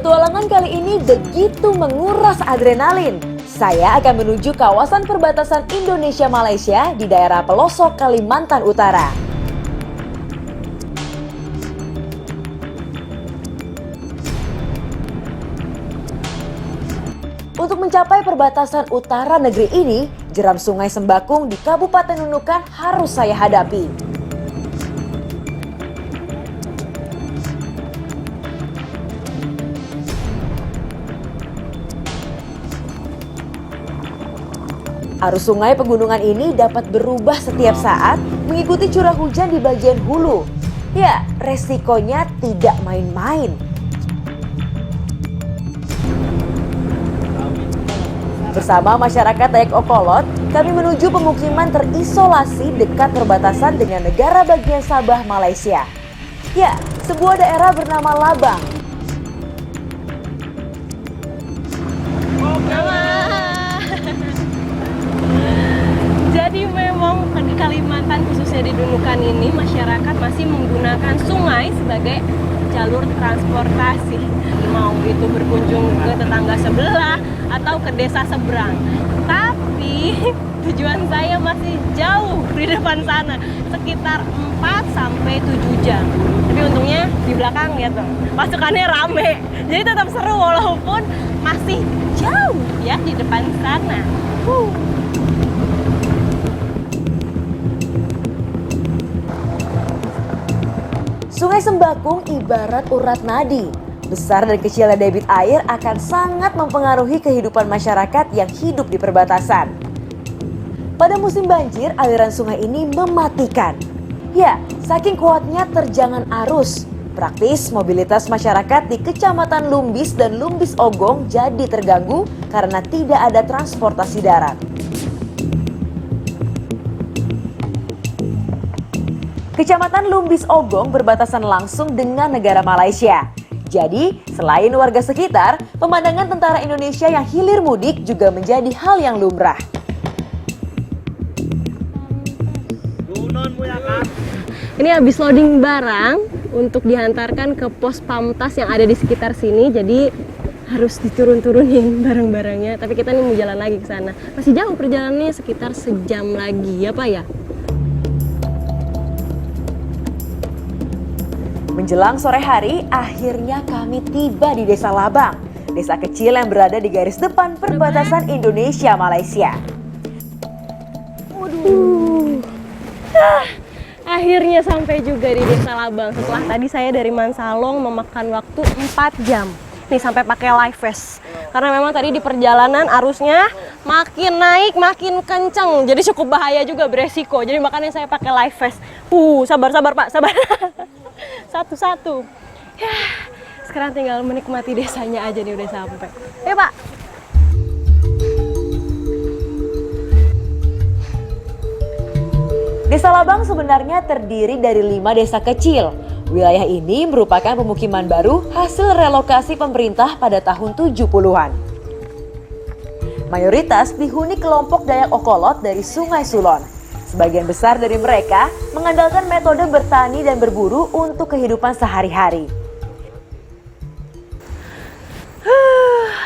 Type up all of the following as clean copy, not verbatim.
Petualangan kali ini begitu menguras adrenalin. Saya akan menuju kawasan perbatasan Indonesia-Malaysia di daerah pelosok Kalimantan Utara. Untuk mencapai perbatasan utara negeri ini, jeram Sungai Sembakung di Kabupaten Nunukan harus saya hadapi. Arus sungai pegunungan ini dapat berubah setiap saat mengikuti curah hujan di bagian hulu. Ya, resikonya tidak main-main. Bersama masyarakat Dayak Okolot, kami menuju pemukiman terisolasi dekat perbatasan dengan negara bagian Sabah, Malaysia. Ya, sebuah daerah bernama Labang. Jadi memang di Kalimantan khususnya di Nunukan ini masyarakat masih menggunakan sungai sebagai jalur transportasi. Mau itu berkunjung ke tetangga sebelah atau ke desa seberang. Tapi tujuan saya masih jauh di depan sana, sekitar 4 sampai 7 jam. Tapi untungnya di belakang ya tuh, pasukannya rame. Jadi tetap seru walaupun masih jauh ya di depan sana. Sungai Sembakung ibarat urat nadi. Besar dan kecilnya debit air akan sangat mempengaruhi kehidupan masyarakat yang hidup di perbatasan. Pada musim banjir, aliran sungai ini mematikan. Ya, saking kuatnya terjangan arus. Praktis mobilitas masyarakat di Kecamatan Lumbis dan Lumbis Ogong jadi terganggu karena tidak ada transportasi darat. Kecamatan Lumbis Ogong berbatasan langsung dengan negara Malaysia. Jadi, selain warga sekitar, pemandangan tentara Indonesia yang hilir mudik juga menjadi hal yang lumrah. Ini habis loading barang untuk dihantarkan ke pos Pamtas yang ada di sekitar sini. Jadi harus diturun-turunin barang-barangnya. Tapi kita nih mau jalan lagi ke sana. Masih jauh perjalanannya, sekitar sejam lagi ya Pak ya? Menjelang sore hari, akhirnya kami tiba di Desa Labang. Desa kecil yang berada di garis depan perbatasan Indonesia-Malaysia. Akhirnya sampai juga di Desa Labang. Setelah tadi saya dari Mansalong memakan waktu 4 jam. Nih sampai pakai life vest. Karena memang tadi di perjalanan arusnya makin naik, makin kenceng. Jadi cukup bahaya juga, beresiko. Jadi makanya saya pakai life vest. Sabar Pak, sabar. Satu-satu. Ya, sekarang tinggal menikmati desanya aja nih udah sampai. Ayo Pak. Desa Labang sebenarnya terdiri dari 5 desa kecil. Wilayah ini merupakan pemukiman baru hasil relokasi pemerintah pada tahun 70-an. Mayoritas dihuni kelompok Dayak Okolot dari Sungai Sulon. Sebagian besar dari mereka mengandalkan metode bertani dan berburu untuk kehidupan sehari-hari.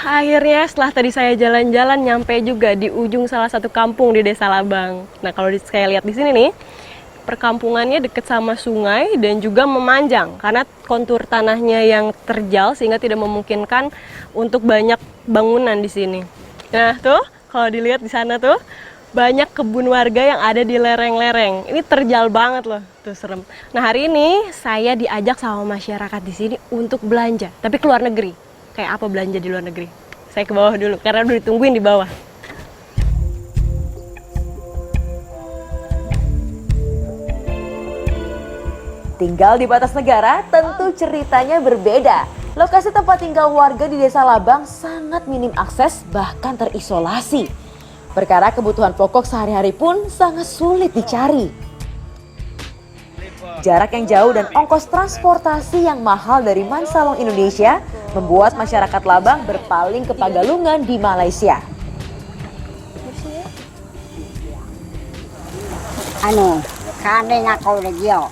Akhirnya setelah tadi saya jalan-jalan nyampe juga di ujung salah satu kampung di Desa Labang. Nah kalau saya lihat di sini nih, perkampungannya dekat sama sungai dan juga memanjang karena kontur tanahnya yang terjal sehingga tidak memungkinkan untuk banyak bangunan di sini. Nah tuh kalau dilihat di sana tuh banyak kebun warga yang ada di lereng-lereng. Ini terjal banget loh, tuh serem. Nah hari ini saya diajak sama masyarakat di sini untuk belanja, tapi ke luar negeri. Kayak apa belanja di luar negeri? Saya ke bawah dulu karena udah ditungguin di bawah. Tinggal di batas negara, tentu ceritanya berbeda. Lokasi tempat tinggal warga di Desa Labang sangat minim akses, bahkan terisolasi. Perkara kebutuhan pokok sehari-hari pun sangat sulit dicari. Jarak yang jauh dan ongkos transportasi yang mahal dari Mansalong, Indonesia membuat masyarakat Labang berpaling ke Pagalungan di Malaysia. Kanenya kau legio.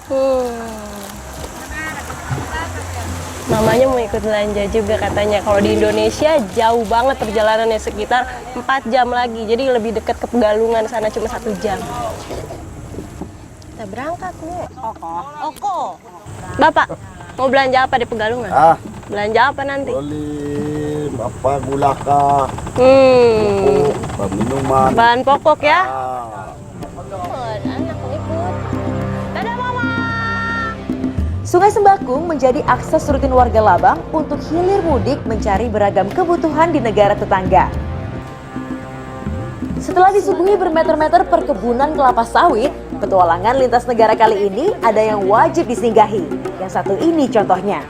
Mamanya mau ikut belanja juga katanya. Kalau di Indonesia jauh banget perjalanannya, sekitar 4 jam lagi. Jadi lebih dekat ke Pegalungan, sana cuma 1 jam. Kita berangkat, Bu. Oko. Bapak, mau belanja apa di Pegalungan? Belanja apa nanti? Beli apa gula kah? Minuman. Bahan pokok ya? Ah. Anak ikut. Dadah, Mama. Sungai Sembakung menjadi akses rutin warga Labang untuk hilir mudik mencari beragam kebutuhan di negara tetangga. Setelah disuguhi bermeter-meter perkebunan kelapa sawit, petualangan lintas negara kali ini ada yang wajib disinggahi. Yang satu ini contohnya.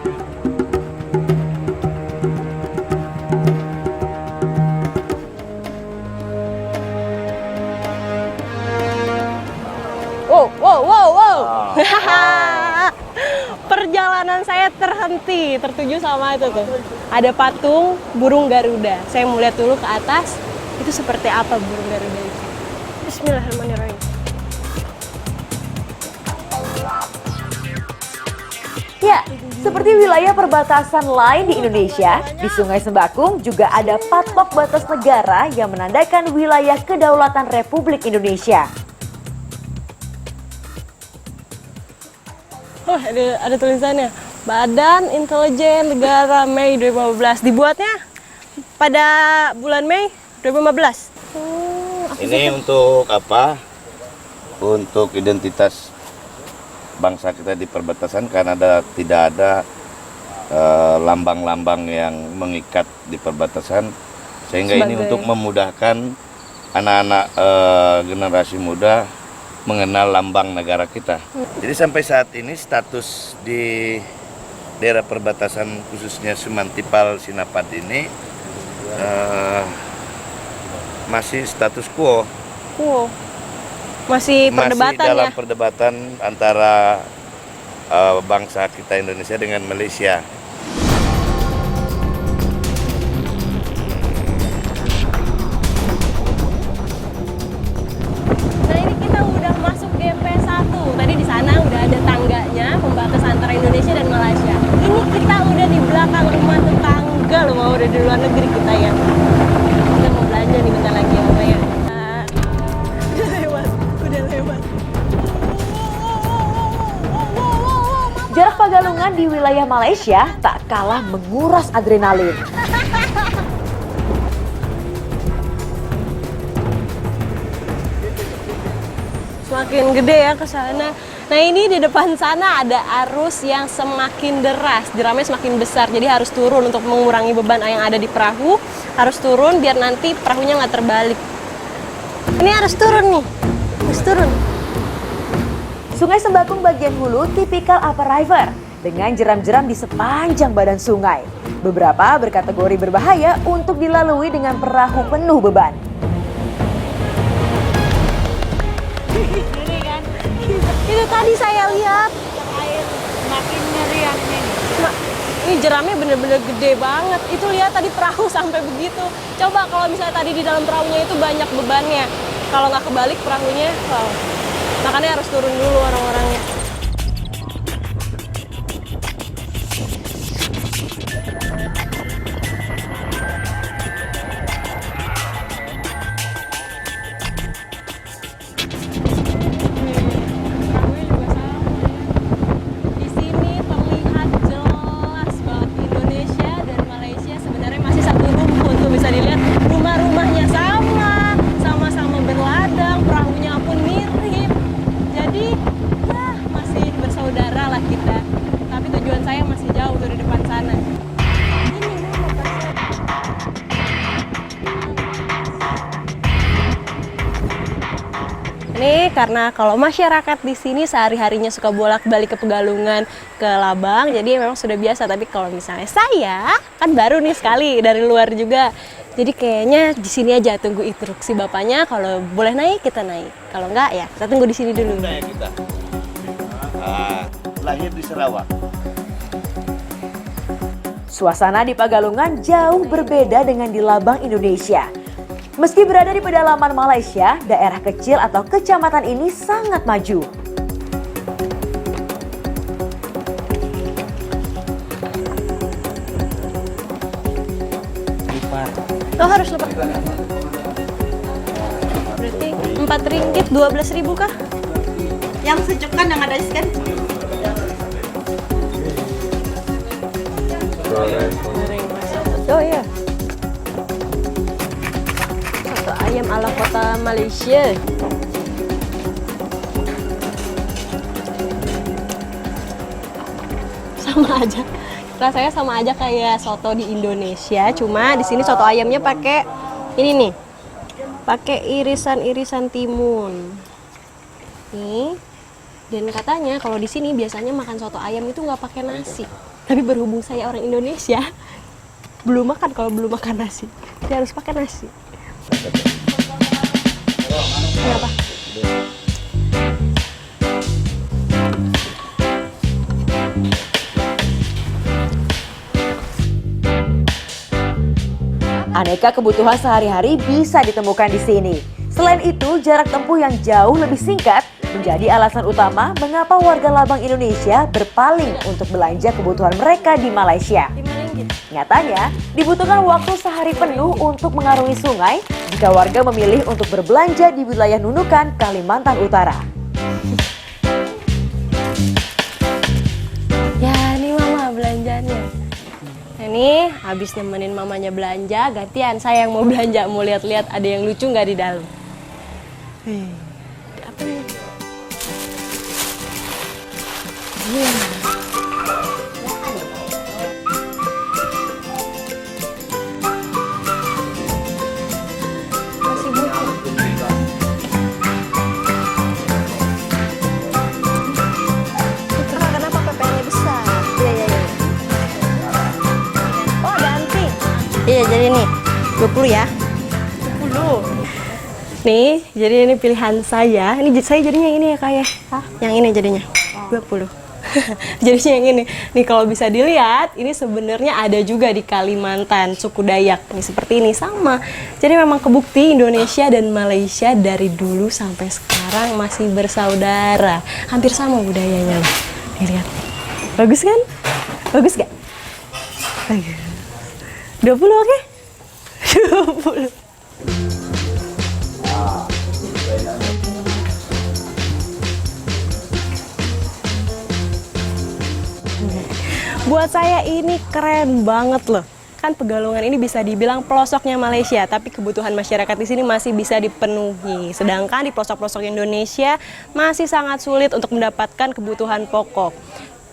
Wow. Perjalanan saya terhenti, tertuju sama itu tuh. Ada patung burung Garuda. Saya mau lihat dulu ke atas, itu seperti apa burung Garuda itu. Bismillahirrahmanirrahim. Ya, seperti wilayah perbatasan lain di Indonesia, di Sungai Sembakung juga ada patok batas negara yang menandakan wilayah kedaulatan Republik Indonesia. Oh, ada tulisannya. Badan Intelijen Negara Mei 2015. Dibuatnya pada bulan Mei 2015. Ini untuk apa? Untuk identitas bangsa kita di perbatasan karena tidak ada lambang-lambang yang mengikat di perbatasan, sehingga ini untuk memudahkan anak-anak generasi muda mengenal lambang negara kita. Jadi sampai saat ini status di daerah perbatasan khususnya Sumantipal Sinapat ini masih status quo. Masih perdebatan masih dalam ya? perdebatan antara bangsa kita Indonesia dengan Malaysia. Nah, ini kita udah masuk GP1. Tadi di sana udah ada tangganya pembatas antara Indonesia dan Malaysia. Ini kita udah di belakang rumah tetangga loh, mau udah di luar negeri kita ya. Kita mau belanja nih bentar lagi ya, Mama ya. Udah lewat. Jarak Pegalungan di wilayah Malaysia tak kalah menguras adrenalin. Semakin gede ya ke sana. Nah, ini di depan sana ada arus yang semakin deras, jeramnya semakin besar. Jadi harus turun untuk mengurangi beban yang ada di perahu. Harus turun biar nanti perahunya nggak terbalik. Ini harus turun nih, harus turun. Sungai Sembakung bagian hulu tipikal upper river dengan jeram-jeram di sepanjang badan sungai. Beberapa berkategori berbahaya untuk dilalui dengan perahu penuh beban. Itu tadi saya lihat. Air makin meriang ini. Ini jeramnya bener-bener gede banget. Itu lihat tadi perahu sampai begitu. Coba kalau misalnya tadi di dalam perahunya itu banyak bebannya. Kalau nggak kebalik perahunya, wow. Makanya harus turun dulu orang-orangnya. Ini karena kalau masyarakat di sini sehari-harinya suka bolak-balik ke Pegalungan, ke Labang, jadi memang sudah biasa. Tapi kalau misalnya saya kan baru nih sekali dari luar juga, jadi kayaknya di sini aja tunggu instruksi bapaknya. Kalau boleh naik kita naik, kalau enggak ya kita tunggu di sini dulu. Kita lahir di Sarawak. Suasana di Pegalungan jauh berbeda dengan di Labang, Indonesia. Meski berada di pedalaman Malaysia, daerah kecil atau kecamatan ini sangat maju. Oh, harus lupa. Berarti 4 ringgit 12.000 kah? Yang sejuk kan yang ada es kan? Goreng soto. Oh iya. Soto ayam ala kota Malaysia. Sama aja. Rasanya sama aja kayak soto di Indonesia, cuma di sini soto ayamnya pakai ini nih. Pakai irisan-irisan timun. Nih. Dan katanya kalau di sini biasanya makan soto ayam itu nggak pakai nasi. Tapi berhubung saya orang Indonesia, belum makan kalau belum makan nasi. Saya harus pakai nasi. Kenapa? Aneka kebutuhan sehari-hari bisa ditemukan di sini. Selain itu, jarak tempuh yang jauh lebih singkat menjadi alasan utama mengapa warga Labang Indonesia berpaling untuk belanja kebutuhan mereka di Malaysia. Nyatanya, dibutuhkan waktu sehari penuh untuk mengarungi sungai jika warga memilih untuk berbelanja di wilayah Nunukan, Kalimantan Utara. Ya, ini mama belanjanya. Ini habis nemenin mamanya belanja, gantian saya yang mau belanja, mau lihat-lihat ada yang lucu nggak di dalam. Apa ini? Masih buku. Kenapa PP-nya besar? Iya. Oh, ada anting. Iya, jadi nih 20 ya. 20. Nih, jadi ini pilihan saya. Ini saya jadinya yang ini ya, Kak ya. Yang ini jadinya. 20. Jadinya yang ini. Nih kalau bisa dilihat, ini sebenarnya ada juga di Kalimantan, suku Dayak. Nih seperti ini sama. Jadi memang kebukti Indonesia dan Malaysia dari dulu sampai sekarang masih bersaudara. Hampir sama budayanya. Nih lihat. Bagus kan? Bagus gak? Bagus. 20 oke? 20. Buat saya ini keren banget loh. Kan Pegalongan ini bisa dibilang pelosoknya Malaysia, tapi kebutuhan masyarakat di sini masih bisa dipenuhi. Sedangkan di pelosok-pelosok Indonesia masih sangat sulit untuk mendapatkan kebutuhan pokok.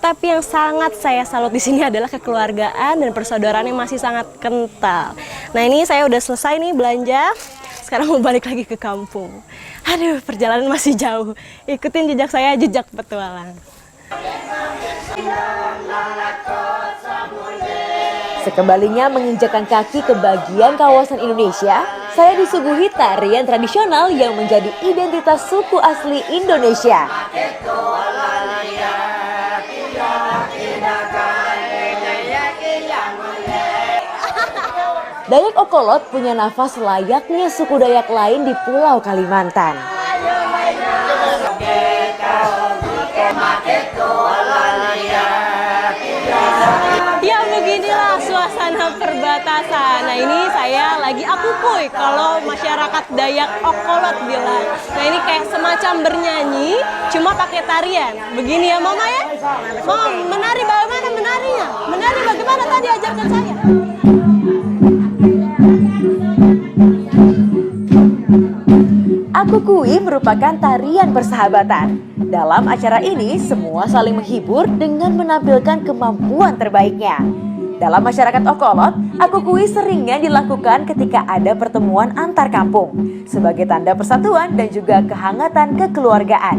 Tapi yang sangat saya salut di sini adalah kekeluargaan dan persaudaraan yang masih sangat kental. Nah, ini saya udah selesai nih belanja. Sekarang mau balik lagi ke kampung. Aduh, perjalanan masih jauh. Ikutin jejak saya, jejak petualang. Sekembalinya menginjakan kaki ke bagian kawasan Indonesia, saya disuguhi tarian tradisional yang menjadi identitas suku asli Indonesia. Dayak Okolot punya nafas layaknya suku Dayak lain di Pulau Kalimantan. Ya beginilah suasana perbatasan. Nah ini saya lagi akukui kalau masyarakat Dayak Okolot bilang. Nah ini kayak semacam bernyanyi, cuma pakai tarian. Begini ya Mama ya? Mama menari bagaimana menarinya? Menari bagaimana tadi ajarkan saya? Akukui merupakan tarian persahabatan. Dalam acara ini, semua saling menghibur dengan menampilkan kemampuan terbaiknya. Dalam masyarakat Okolot, akukui seringnya dilakukan ketika ada pertemuan antar kampung, sebagai tanda persatuan dan juga kehangatan kekeluargaan.